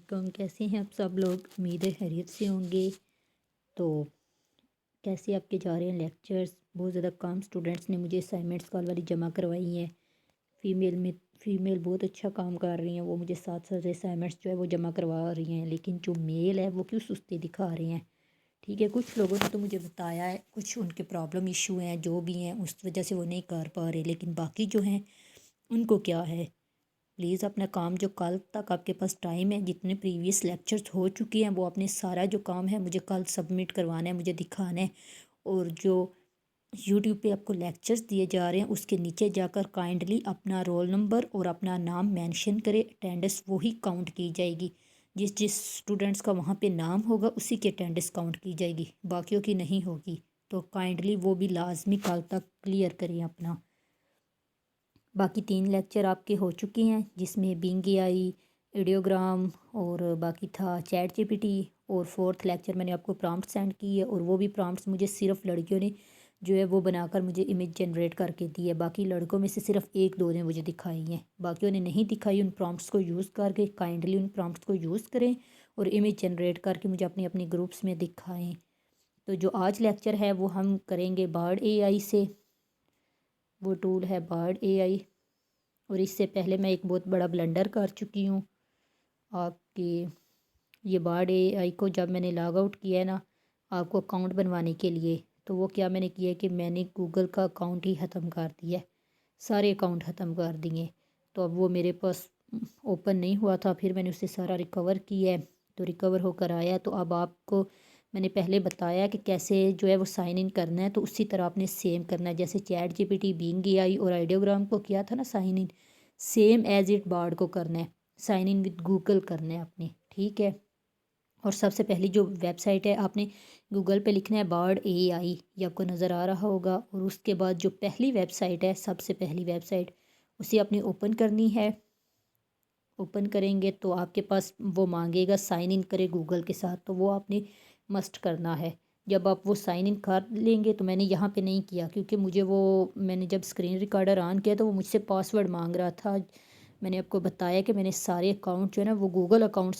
वालेकुम। कैसे हैं आप सब लोग? उम्मीद है खैरियत से होंगे। तो कैसे आपके जा रहे हैं लेक्चर्स? बहुत ज़्यादा कम स्टूडेंट्स ने मुझे असाइनमेंट्स कल वाली जमा करवाई हैं। फीमेल बहुत अच्छा काम कर रही हैं, वो मुझे साथ साथ असाइनमेंट्स जो है वो जमा करवा रही हैं, लेकिन जो मेल है वो क्यों सुस्ती दिखा रहे हैं। ठीक है, कुछ लोगों ने तो मुझे बताया है, कुछ उनके प्रॉब्लम इशू हैं जो भी हैं उस वजह से वो नहीं कर पा रहे, लेकिन बाकी जो हैं उनको क्या है। प्लीज़ अपना काम जो कल तक आपके पास टाइम है, जितने प्रीवियस लेक्चर्स हो चुके हैं वो अपने सारा जो काम है मुझे कल सबमिट करवाना है, मुझे दिखाना है। और जो यूट्यूब पे आपको लेक्चर्स दिए जा रहे हैं उसके नीचे जाकर काइंडली अपना रोल नंबर और अपना नाम मेंशन करें। अटेंडेंस वही काउंट की जाएगी, जिस जिस स्टूडेंट्स का वहाँ पे नाम होगा उसी की अटेंडेंस काउंट की जाएगी, बाकियों की नहीं होगी। तो काइंडली वो भी लाजमी कल तक क्लियर करें अपना। बाकी 3 लेक्चर आपके हो चुके हैं, जिसमें बिंग एआई, आइडियोग्राम और बाकी था चैट जीपीटी। और 4th लेक्चर मैंने आपको प्रॉम्प्ट सेंड की है, और वो भी प्रॉम्प्ट्स मुझे सिर्फ लड़कियों ने जो है वो बनाकर मुझे इमेज जनरेट करके दी है। बाकी लड़कों में से सिर्फ 1-2 ने मुझे दिखाई हैं, बाकियों ने नहीं दिखाई। उन प्रॉम्प्ट्स को यूज़ करके काइंडली उन प्रॉम्प्ट्स को यूज़ करें और इमेज जनरेट करके मुझे अपने अपने ग्रुप्स में दिखाएं। तो जो आज लेक्चर है वो हम करेंगे बार्ड एआई से। वो टूल है बार्ड एआई, और इससे पहले मैं एक बहुत बड़ा ब्लंडर कर चुकी हूँ आपकी। ये बार्ड एआई को जब मैंने लॉग आउट किया है ना आपको अकाउंट बनवाने के लिए, तो वो क्या मैंने किया है कि मैंने गूगल का अकाउंट ही ख़त्म कर दिया है, सारे अकाउंट ख़त्म कर दिए। तो अब वो मेरे पास ओपन नहीं हुआ था, फिर मैंने उससे सारा रिकवर किया है, तो रिकवर होकर आया। तो अब आपको मैंने पहले बताया कि कैसे जो है वो साइन इन करना है, तो उसी तरह आपने सेम करना है। जैसे चैट जीपीटी, बिंग एआई और आइडियोग्राम को किया था ना sign in, same as it Bard को करना है, साइन इन विद गूगल करना है आपने। ठीक है, और सबसे पहली जो वेबसाइट है आपने गूगल पे लिखना है बार्ड एआई, ये आपको नज़र आ रहा होगा। और उसके बाद जो पहली वेबसाइट है, सबसे पहली वेबसाइट, उसे आपने ओपन करनी है। ओपन करेंगे तो आपके पास वो मांगेगा साइन इन करे गूगल के साथ, तो वो आपने मस्ट करना है। जब आप वो साइन इन कर लेंगे, तो मैंने यहाँ पे नहीं किया क्योंकि मुझे वो, मैंने जब स्क्रीन रिकॉर्डर ऑन किया तो वो मुझसे पासवर्ड मांग रहा था। मैंने आपको बताया कि मैंने सारे अकाउंट जो है ना वो गूगल अकाउंट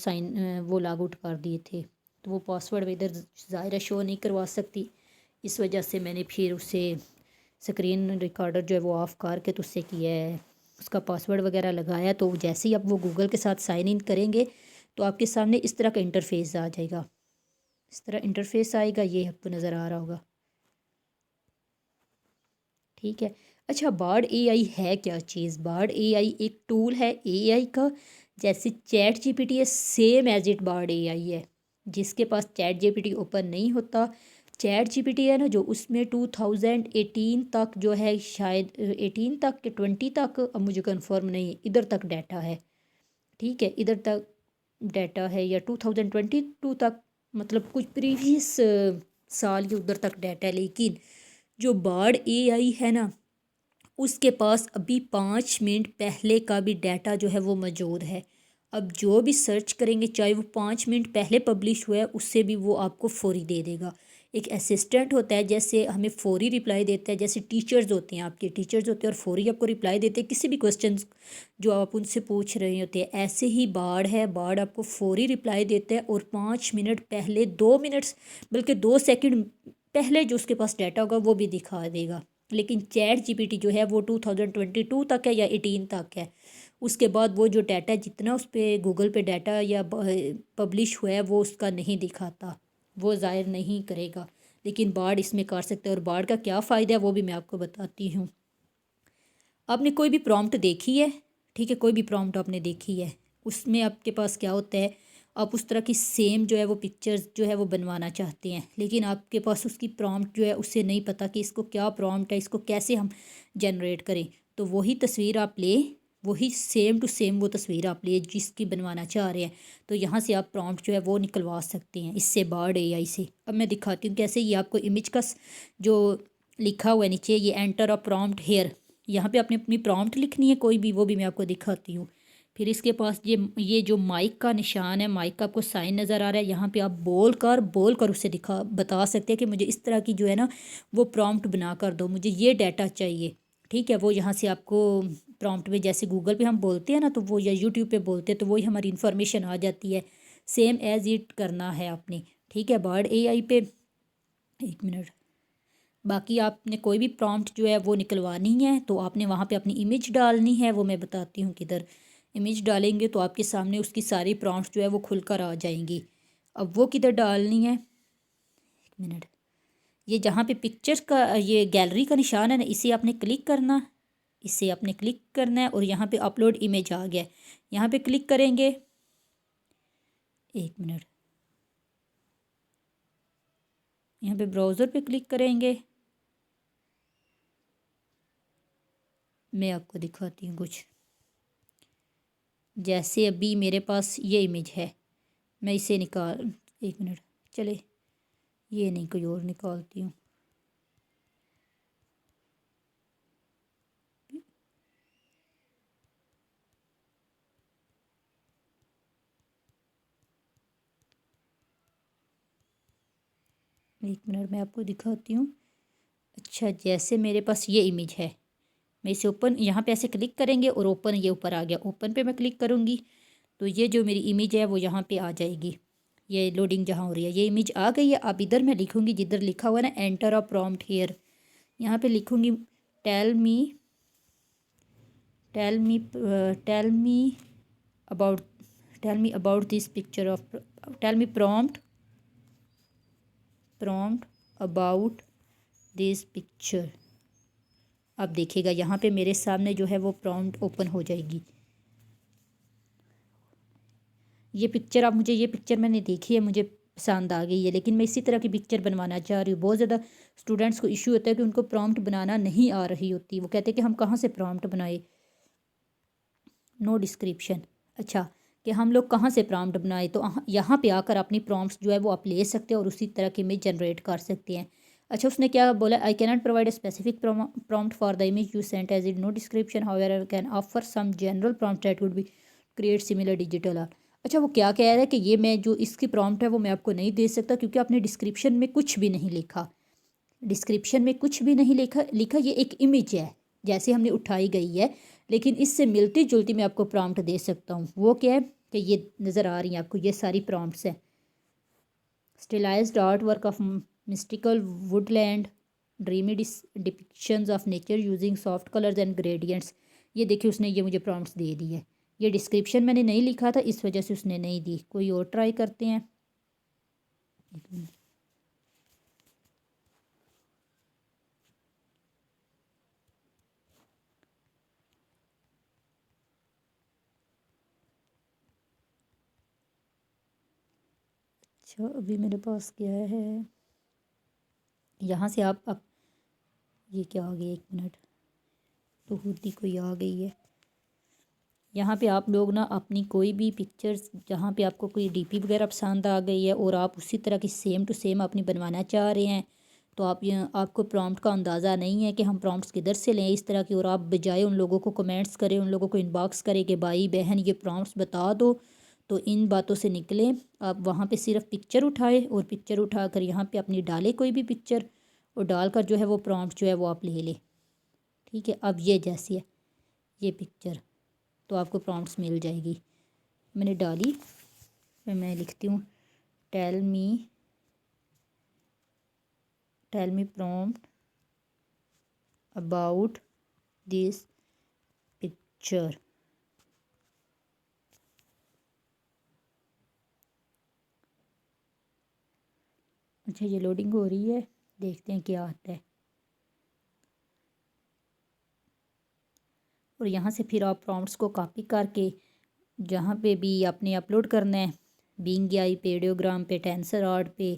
वो लॉग आउट कर दिए थे, तो वो पासवर्ड इधर ज़ाहिर शो नहीं करवा सकती। इस वजह से मैंने फिर उसे स्क्रीन रिकॉर्डर जो है वो ऑफ़ करके तो उससे किया है, उसका पासवर्ड वगैरह लगाया। तो जैसे ही आप वो गूगल के साथ साइन इन करेंगे तो आपके सामने इस तरह का इंटरफेस आ जाएगा, इस तरह इंटरफेस आएगा, ये आपको नज़र आ रहा होगा। ठीक है, अच्छा बार्ड एआई है क्या चीज़? बार्ड एआई एक टूल है एआई का, जैसे चैट जीपीटी है same as it Bard AI है। जिसके पास चैट जीपीटी ओपन नहीं होता, चैट जीपीटी है ना जो, उसमें 2018 तक जो है, शायद 18 तक के 20 तक, अब मुझे कंफर्म नहीं है, इधर तक डाटा है। ठीक है, इधर तक डाटा है, या 2022 तक, मतलब कुछ प्रीवियस साल के उधर तक डाटा है। लेकिन जो बार्ड एआई है ना उसके पास अभी 5 मिनट पहले का भी डाटा जो है वो मौजूद है। अब जो भी सर्च करेंगे, चाहे वो 5 मिनट पहले पब्लिश हुआ है, उससे भी वो आपको फौरी दे देगा। एक असिस्टेंट होता है, जैसे हमें फौरी रिप्लाई देता है, जैसे टीचर्स होते हैं, आपके टीचर्स होते हैं और फौरी आपको रिप्लाई देते हैं किसी भी क्वेश्चन जो आप उनसे पूछ रहे होते हैं। ऐसे ही बार्ड है, बार्ड आपको फौरी रिप्लाई देता है, और 5 मिनट पहले, 2 मिनट्स बल्कि 2 सेकंड पहले जो उसके पास डाटा होगा वो भी दिखा देगा। लेकिन चैट जीपीटी जो है वो 2022 तक है या 18 तक है। उसके बाद वो जो डाटा जितना उस पर गूगल पे डाटा या पब्लिश हुआ है वो उसका नहीं दिखाता, वो ज़ाहिर नहीं करेगा। लेकिन बार्ड इसमें कर सकते हैं, और बार्ड का क्या फ़ायदा है वो भी मैं आपको बताती हूँ। आपने कोई भी प्रॉम्प्ट देखी है, ठीक है, कोई भी प्रॉम्प्ट आपने देखी है, उसमें आपके पास क्या होता है, आप उस तरह की सेम जो है वो पिक्चर्स जो है वो बनवाना चाहते हैं, लेकिन आपके पास उसकी प्रॉम्प्ट जो है उससे नहीं पता कि इसको क्या प्रॉम्प्ट है, इसको कैसे हम जनरेट करें। तो वही तस्वीर आप ले, वही सेम टू सेम वो तस्वीर आप ले जिसकी बनवाना चाह रहे हैं, तो यहाँ से आप प्रॉम्प्ट जो है वो निकलवा सकते हैं इससे, बार्ड एआई से। अब मैं दिखाती हूँ कैसे। ये आपको इमेज का जो लिखा हुआ है नीचे, ये एंटर अ प्रॉम्प्ट हेयर, यहाँ पे आपने अपनी प्रॉम्प्ट लिखनी है कोई भी, वो भी मैं आपको दिखाती हूँ। फिर इसके पास ये जो माइक का निशान है, माइक का आपको साइन नज़र आ रहा है, यहाँ पे आप बोल कर उससे बता सकते हैं कि मुझे इस तरह की जो है ना वो प्रॉम्प्ट बना कर दो, मुझे ये डाटा चाहिए। ठीक है, वो यहाँ से आपको प्रॉम्प्ट में, जैसे गूगल पे हम बोलते हैं ना तो वो, या यूट्यूब पे बोलते हैं तो वही हमारी इन्फॉर्मेशन आ जाती है, सेम एज इट करना है आपने, ठीक है। बार्ड एआई पे, एक मिनट, बाकी आपने कोई भी प्रॉम्प्ट जो है वो निकलवानी है तो आपने वहाँ पे अपनी इमेज डालनी है। वो मैं बताती हूँ किधर इमेज डालेंगे तो आपके सामने उसकी सारी प्रॉम्प्ट जो है वो खुल कर आ जाएंगी। अब वो किधर डालनी है, एक मिनट, ये जहाँ पे पिक्चर्स का ये गैलरी का निशान है ना, इसे आपने क्लिक करना, इसे आपने क्लिक करना है और यहाँ पे अपलोड इमेज आ गया, यहाँ पे क्लिक करेंगे, एक मिनट, यहाँ पे ब्राउज़र पे क्लिक करेंगे। मैं आपको दिखाती हूँ कुछ, जैसे अभी मेरे पास ये इमेज है, मैं इसे निकाल, एक मिनट चले, ये नहीं कोई और निकालती हूँ, एक मिनट मैं आपको दिखाती हूँ। अच्छा, जैसे मेरे पास ये इमेज है, मैं इसे ओपन, यहाँ पे ऐसे क्लिक करेंगे और ओपन, ये ऊपर आ गया, ओपन पे मैं क्लिक करूँगी तो ये जो मेरी इमेज है वो यहाँ पे आ जाएगी। ये लोडिंग जहाँ हो रही है, ये इमेज आ गई है। अब इधर मैं लिखूँगी, जिधर लिखा हुआ है ना एंटर अ प्रॉम्प्ट हेयर, यहाँ पे लिखूँगी tell me tell me tell me about tell me about this picture of, tell me prompt about this picture. अब देखिएगा यहाँ पे मेरे सामने जो है वो प्रॉम्प्ट ओपन हो जाएगी। ये पिक्चर, आप मुझे, ये पिक्चर मैंने देखी है, मुझे पसंद आ गई है, लेकिन मैं इसी तरह की पिक्चर बनवाना चाह रही हूँ। बहुत ज़्यादा स्टूडेंट्स को इशू होता है कि उनको प्रॉम्प्ट बनाना नहीं आ रही होती, वो कहते हैं कि हम कहाँ से प्रॉम्प्ट बनाए, नो डिस्क्रिप्शन। अच्छा, कि हम लोग कहाँ से प्रॉम्प्ट बनाए, तो यहाँ पे आकर अपनी प्रॉम्प्ट्स जो है वो आप ले सकते हैं और उसी तरह की इमेज जनरेट कर सकते हैं। अच्छा, उसने क्या बोला, I can not provide a specific prompt for the image you sent as it no description, however can offer some general prompt that would be create similar digital art. अच्छा, वो क्या कह रहा है कि ये मैं जो इसकी प्रॉम्प्ट है वो मैं आपको नहीं दे सकता क्योंकि आपने डिस्क्रिप्शन में कुछ भी नहीं लिखा, डिस्क्रिप्शन में कुछ भी नहीं लिखा ये एक इमेज है जैसे हमने उठाई गई है, लेकिन इससे मिलती जुलती मैं आपको प्रॉम्प्ट दे सकता हूँ। वो क्या है कि ये नज़र आ रही हैं आपको, ये सारी प्रॉम्प्ट्स हैं। Stylised art work of mystical woodland, dreamy depictions of nature using soft colours and gradients. ये देखिए उसने ये मुझे प्रॉम्प्ट्स दे दी है। ये डिस्क्रिप्शन मैंने नहीं लिखा था, इस वजह से उसने नहीं दी। कोई और ट्राई करते हैं। अच्छा, अभी मेरे पास क्या है, यहाँ से आप ये क्या आ गया, एक मिनट, तो होती कोई आ गई है। यहाँ पे आप लोग ना अपनी कोई भी पिक्चर्स, जहाँ पे आपको कोई डीपी वगैरह पसंद आ गई है और आप उसी तरह की सेम टू सेम अपनी बनवाना चाह रहे हैं, तो आप आपको प्रॉम्प्ट का अंदाज़ा नहीं है कि हम प्रॉम्प्ट्स किधर से लें इस तरह की, और आप बजाय उन लोगों को कमेंट्स करें, उन लोगों को इनबॉक्स करें कि भाई बहन ये प्रॉम्प्ट्स बता दो, तो इन बातों से निकलें। आप वहाँ पे सिर्फ पिक्चर उठाए और पिक्चर उठा कर यहाँ पे अपनी डालें कोई भी पिक्चर, और डालकर जो है वो प्रॉम्प्ट जो है वो आप ले लें, ठीक है। अब ये जैसी है ये पिक्चर, तो आपको प्रॉम्प्ट्स मिल जाएगी। मैंने डाली, फिर मैं लिखती हूँ tell me prompt about this picture. अच्छा, ये लोडिंग हो रही है, देखते हैं क्या आता है। और यहाँ से फिर आप प्रॉम्प्ट्स को कॉपी करके जहाँ पे भी आपने अपलोड करना है, बिंग एआई पे, आइडियोग्राम पे, टेंसर आर्ट पे,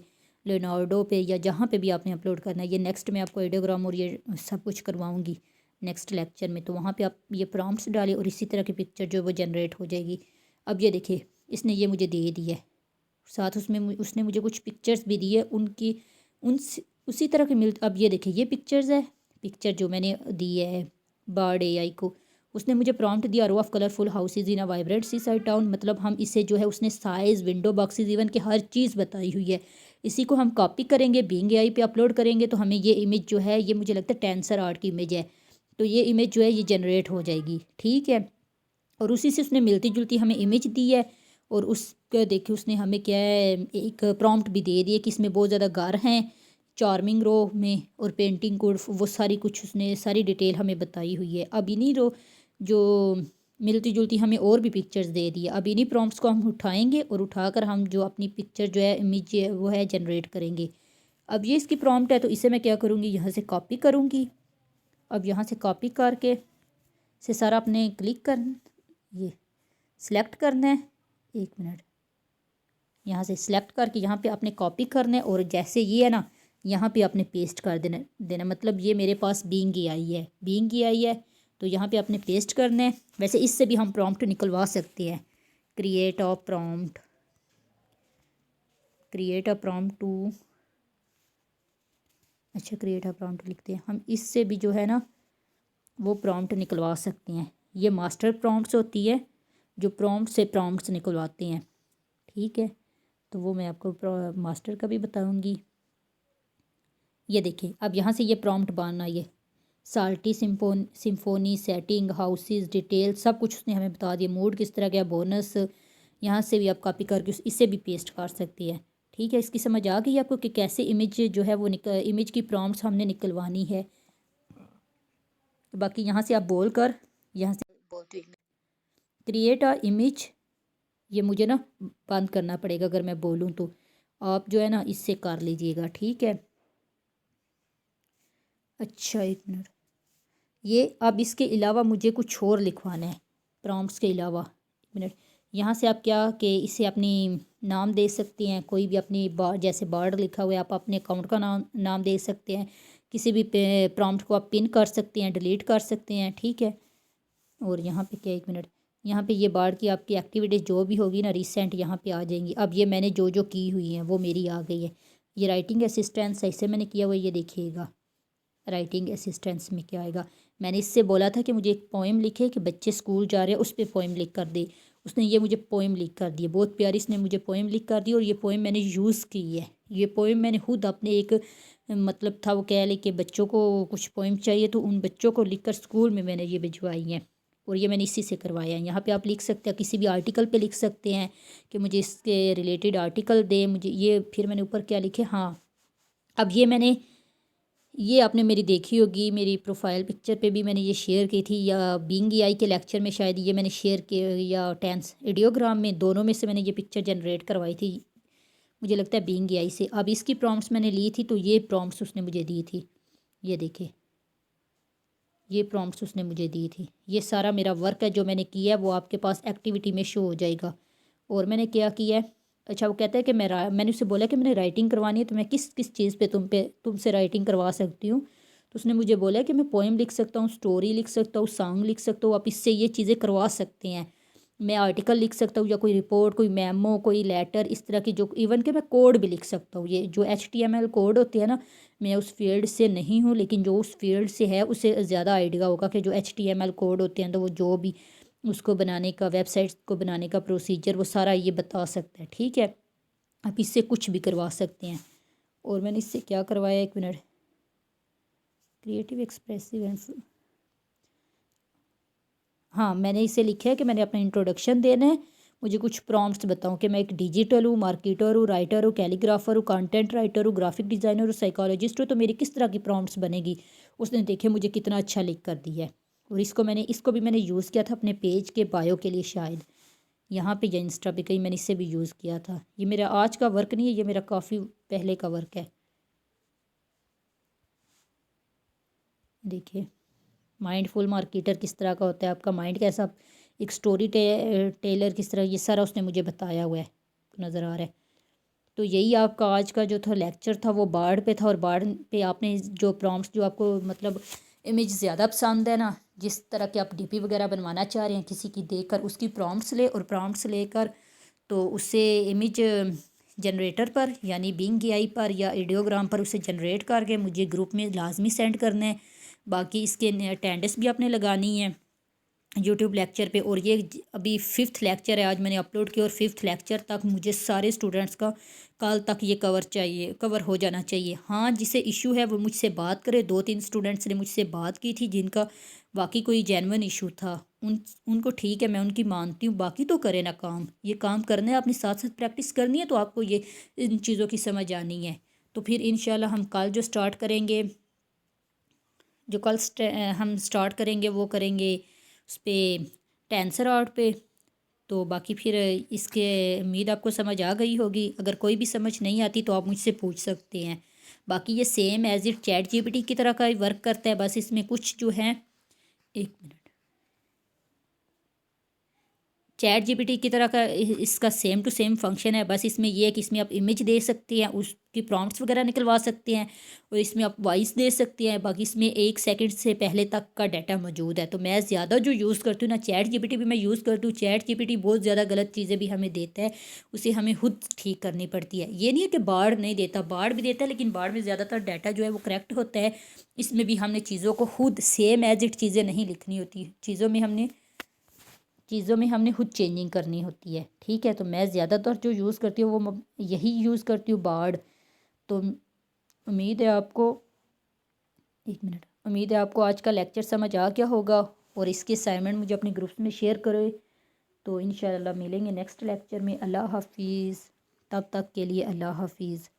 लियोनार्डो पे, या जहाँ पे भी आपने अपलोड करना है। ये नेक्स्ट में आपको आइडियोग्राम और ये सब कुछ करवाऊँगी नेक्स्ट लेक्चर में, तो वहाँ पे आप ये प्रॉम्प्ट्स डालें और इसी तरह की पिक्चर जो वो जनरेट हो जाएगी। अब ये देखिए इसने ये मुझे दे दी है, साथ उसमें उसने मुझे कुछ पिक्चर्स भी दी है उनकी, उसी तरह के मिल। अब ये देखिए ये पिक्चर्स है, पिक्चर जो मैंने दी है बार्ड एआई को, उसने मुझे प्रॉम्प्ट दिया row of colourful houses in a vibrant seaside town. मतलब हम इसे जो है उसने साइज़, विंडो बॉक्सेज, इवन के हर चीज़ बताई हुई है। इसी को हम कॉपी करेंगे, बिंग एआई पे अपलोड करेंगे, तो हमें ये इमेज जो है ये मुझे लगता है टेंसर आर्ट की इमेज है, تو یہ امیج جو ہے یہ جنریٹ ہو جائے گی، ٹھیک ہے۔ اور اسی سے اس نے ملتی جلتی ہمیں امیج دی ہے، اور اس کا دیکھیں اس نے ہمیں کیا ہے ایک پرومپٹ بھی دے دی کہ اس میں بہت زیادہ گھر ہیں چارمنگ رو میں، اور پینٹنگ کوڈ وہ ساری کچھ اس نے ساری ڈیٹیل ہمیں بتائی ہوئی ہے۔ اب انہیں رو جو ملتی جلتی ہمیں اور بھی پکچرز دے دی ہے، اب انہیں پرومپٹس کو ہم اٹھائیں گے اور اٹھا کر ہم جو اپنی پکچر جو ہے امیج وہ ہے جنریٹ کریں گے۔ اب یہ اس کی پرومپٹ ہے، تو اسے میں کیا کروں گی، یہاں سے کاپی کروں گی۔ اب یہاں سے کاپی کر کے سے سارا اپنے کلک یہ سلیکٹ کرنا ہے، ایک منٹ، یہاں سے سلیکٹ کر کے یہاں پہ آپ نے کاپی کرنا ہے، اور جیسے یہ ہے نا یہاں پہ آپ نے پیسٹ کر دینا مطلب یہ میرے پاس بینگ کی آئی ہے تو یہاں پہ آپ نے پیسٹ کرنا ہے۔ ویسے اس سے بھی ہم پرومپٹ نکلوا سکتے ہیں، کریٹ اے پرومپٹ ٹو، اچھا کریٹ اے پرومپٹ لکھتے ہیں ہم، اس سے بھی جو ہے نا وہ پرومپٹ نکلوا سکتے ہیں۔ یہ ماسٹر پرومپٹس ہوتی ہے جو پرومپٹ سے پرومپٹس نکلواتے ہیں، ٹھیک ہے۔ تو وہ میں آپ کو ماسٹر کا بھی بتاؤں گی۔ یہ دیکھیں اب یہاں سے یہ پرومپٹ بننا، یہ salty symphony setting houses detail سب کچھ اس نے ہمیں بتا دیا، موڈ کس طرح کا بونس، یہاں سے بھی آپ کاپی کر کے اس سے بھی پیسٹ کر سکتے ہیں، ٹھیک ہے۔ اس کی سمجھ آ گئی آپ کو کہ کیسے امیج جو ہے وہ امیج کی پرومپٹس ہم نے نکلوانی ہے۔ باقی یہاں سے آپ بول کر یہاں سے کریٹ اے امیج، یہ مجھے نا بند کرنا پڑے گا اگر میں بولوں تو، آپ جو ہے نا اس سے کر لیجئے گا، ٹھیک ہے۔ اچھا ایک منٹ، یہ اب اس کے علاوہ مجھے کچھ اور لکھوانا ہے پرومپٹس کے علاوہ، ایک منٹ، یہاں سے آپ کیا کہ اسے اپنی نام دے سکتے ہیں، کوئی بھی اپنی جیسے بارڈ لکھا ہوا ہے آپ اپنے اکاؤنٹ کا نام دے سکتے ہیں، کسی بھی پرومپٹ کو آپ پن کر سکتے ہیں، ڈیلیٹ کر سکتے ہیں، ٹھیک ہے۔ اور یہاں پہ کیا، ایک منٹ، یہاں پہ یہ بارڈ کی آپ کی ایکٹیویٹیز جو بھی ہوگی نا ریسنٹ یہاں پہ آ جائیں گی۔ اب یہ میں نے جو کی ہوئی ہیں وہ میری آ گئی ہے۔ یہ رائٹنگ اسسٹنس ایسے میں نے کیا ہوا، یہ دیکھیے گا رائٹنگ اسسٹنس میں کیا آئے گا۔ میں نے اس سے بولا تھا کہ مجھے ایک پوئم لکھے کہ بچے اسکول جا رہے ہیں اس پہ پوئم لکھ کر دے، اس نے یہ مجھے پوئم لکھ کر دی، بہت پیاری اس نے مجھے پوئم لکھ کر دی، اور یہ پوئم میں نے یوز کی ہے۔ یہ پوئم میں نے خود اپنے ایک مطلب تھا وہ کہہ لے کہ بچوں کو کچھ پوئم چاہیے تو ان بچوں کو لکھ کر اسکول میں نے یہ بھجوائی ہیں، اور یہ میں نے اسی سے کروایا ہے۔ یہاں پہ آپ لکھ سکتے ہیں، کسی بھی آرٹیکل پہ لکھ سکتے ہیں کہ مجھے اس کے ریلیٹڈ آرٹیکل دے مجھے یہ، پھر میں نے اوپر کیا لکھے، ہاں اب یہ آپ نے میری دیکھی ہوگی، میری پروفائل پکچر پہ بھی میں نے یہ شیئر کی تھی، یا بینگ اے آئی کے لیکچر میں شاید یہ میں نے شیئر کی، یا ٹینس ایڈیوگرام میں، دونوں میں سے میں نے یہ پکچر جنریٹ کروائی تھی، مجھے لگتا ہے بینگ اے آئی سے۔ اب اس کی پرومپٹس میں نے لی تھی تو یہ پرومپٹس اس نے مجھے دی تھی، یہ دیکھیں یہ پرومپٹس اس نے مجھے دی تھی۔ یہ سارا میرا ورک ہے جو میں نے کیا ہے وہ آپ کے پاس ایکٹیویٹی میں شو ہو جائے گا۔ اور میں نے کیا ہے، اچھا وہ کہتا ہے کہ میں نے اسے بولا کہ میں نے رائٹنگ کروانی ہے تو میں کس چیز پہ تم سے رائٹنگ کروا سکتی ہوں، تو اس نے مجھے بولا کہ میں پوئم لکھ سکتا ہوں، سٹوری لکھ سکتا ہوں، سانگ لکھ سکتا ہوں، آپ اس سے یہ چیزیں کروا سکتے ہیں، میں آرٹیکل لکھ سکتا ہوں، یا کوئی رپورٹ، کوئی میمو، کوئی لیٹر، اس طرح کی جو ایون کہ میں کوڈ بھی لکھ سکتا ہوں۔ یہ جو HTML کوڈ ہوتے ہیں نا، میں اس فیلڈ سے نہیں ہوں، لیکن جو اس فیلڈ سے ہے اسے زیادہ آئیڈیا ہوگا کہ جو HTML کوڈ ہوتے ہیں تو وہ جو بھی اس کو بنانے کا، ویب سائٹس کو بنانے کا پروسیجر وہ سارا یہ بتا سکتا ہے، ٹھیک ہے۔ آپ اس سے کچھ بھی کروا سکتے ہیں۔ اور میں نے اس سے کیا کروایا، ایک منٹ، کریٹیو ایکسپریسو، ہاں میں نے اسے لکھا ہے کہ میں نے اپنا انٹروڈکشن دینا ہے، مجھے کچھ پرومپٹس بتاؤں کہ میں ایک ڈیجیٹل ہوں، مارکیٹر ہوں، رائٹر ہوں، کیلیگرافر ہوں، کانٹینٹ رائٹر ہوں، گرافک ڈیزائنر ہوں، سائیکالوجسٹ ہوں، تو میری کس طرح کی پرومپٹس بنے گی۔ اس نے دیکھے مجھے کتنا اچھا لکھ کر دیا ہے، اور اس کو بھی میں نے یوز کیا تھا اپنے پیج کے بایو کے لیے، شاید یہاں پہ یا انسٹا پہ کہیں میں نے اس سے بھی یوز کیا تھا۔ یہ میرا آج کا ورک نہیں ہے، یہ میرا کافی پہلے کا ورک ہے۔ دیکھیے مائنڈ فل مارکیٹر کس طرح کا ہوتا ہے، آپ کا مائنڈ کیسا، ایک سٹوری ٹیلر کس طرح، یہ سارا اس نے مجھے بتایا ہوا ہے، نظر آ رہا ہے۔ تو یہی آپ کا آج کا جو تھا لیکچر تھا وہ بارڈ پہ تھا، اور بارڈ پہ آپ نے جو پرومپٹس جو آپ کو مطلب امیج زیادہ پسند ہے نا، جس طرح کے آپ DP وغیرہ بنوانا چاہ رہے ہیں کسی کی دیکھ کر، اس کی پرومپٹس لے، اور پرومپٹس لے کر تو اسے امیج جنریٹر پر یعنی بینگ اے آئی پر یا ایڈیوگرام پر اسے جنریٹ کر کے مجھے گروپ میں لازمی سینڈ کرنا ہے۔ باقی اس کے اٹینڈنس بھی آپ نے لگانی ہے، यूट्यूब लेक्चर पे। और ये अभी 5th लेक्चर है, आज मैंने अपलोड किया और 5th लेक्चर तक मुझे सारे स्टूडेंट्स का कल तक ये कवर हो जाना चाहिए। हाँ, जिसे इशू है वो मुझसे बात करे। 2-3 स्टूडेंट्स ने मुझसे बात की थी जिनका वाकई कोई जेन्युइन इशू था, उनको ठीक है, मैं उनकी मानती हूँ। बाकी तो करे ना काम, ये काम करना है, अपने साथ साथ प्रैक्टिस करनी है, तो आपको ये इन चीज़ों की समझ आनी है। तो फिर इंशाल्लाह हम कल जो स्टार्ट करेंगे, जो कल हम स्टार्ट करेंगे वो करेंगे उस पर टेंसर आर्ट पे। तो बाकी फिर इसके उम्मीद आपको समझ आ गई होगी। अगर कोई भी समझ नहीं आती तो आप मुझसे पूछ सकते हैं। बाकी ये same as it Chat GPT की तरह का ही वर्क करता है, बस इसमें कुछ जो है, एक मिनट, चैट जीपीटी की तरह का इसका सेम टू सेम फंक्शन है। बस इसमें ये है कि इसमें आप इमेज दे सकते हैं, उसकी प्रॉम्प्ट्स वगैरह निकलवा सकते हैं, और इसमें आप वॉइस दे सकते हैं। बाकी इसमें 1 सेकंड से पहले तक का डाटा मौजूद है। तो मैं ज़्यादा जो यूज़ करती हूँ ना, चैट जीपीटी भी मैं यूज़ करती हूँ। चैट जीपीटी बहुत ज़्यादा गलत चीज़ें भी हमें देता है, उसे हमें खुद ठीक करनी पड़ती है। ये नहीं है कि बाढ़ नहीं देता, बाढ़ भी देता है, लेकिन बाढ़ में ज़्यादातर डाटा जो है वो करेक्ट होता है। इसमें भी हमने चीज़ों को खुद सेम एज इट चीज़ें नहीं लिखनी होती, चीज़ों में हमने खुद चेंजिंग करनी होती है। ठीक है, तो मैं ज़्यादातर जो यूज़ करती हूँ वो यही यूज़ करती हूँ, बार्ड। तो उम्मीद है आपको, एक मिनट, उम्मीद है आपको आज का लेक्चर समझ आ गया होगा, और इसके असाइनमेंट मुझे अपने ग्रुप्स में शेयर करें। तो इंशाल्लाह मिलेंगे नेक्स्ट लेक्चर में। अल्लाह हाफिज़, तब तक के लिए अल्लाह हाफिज़।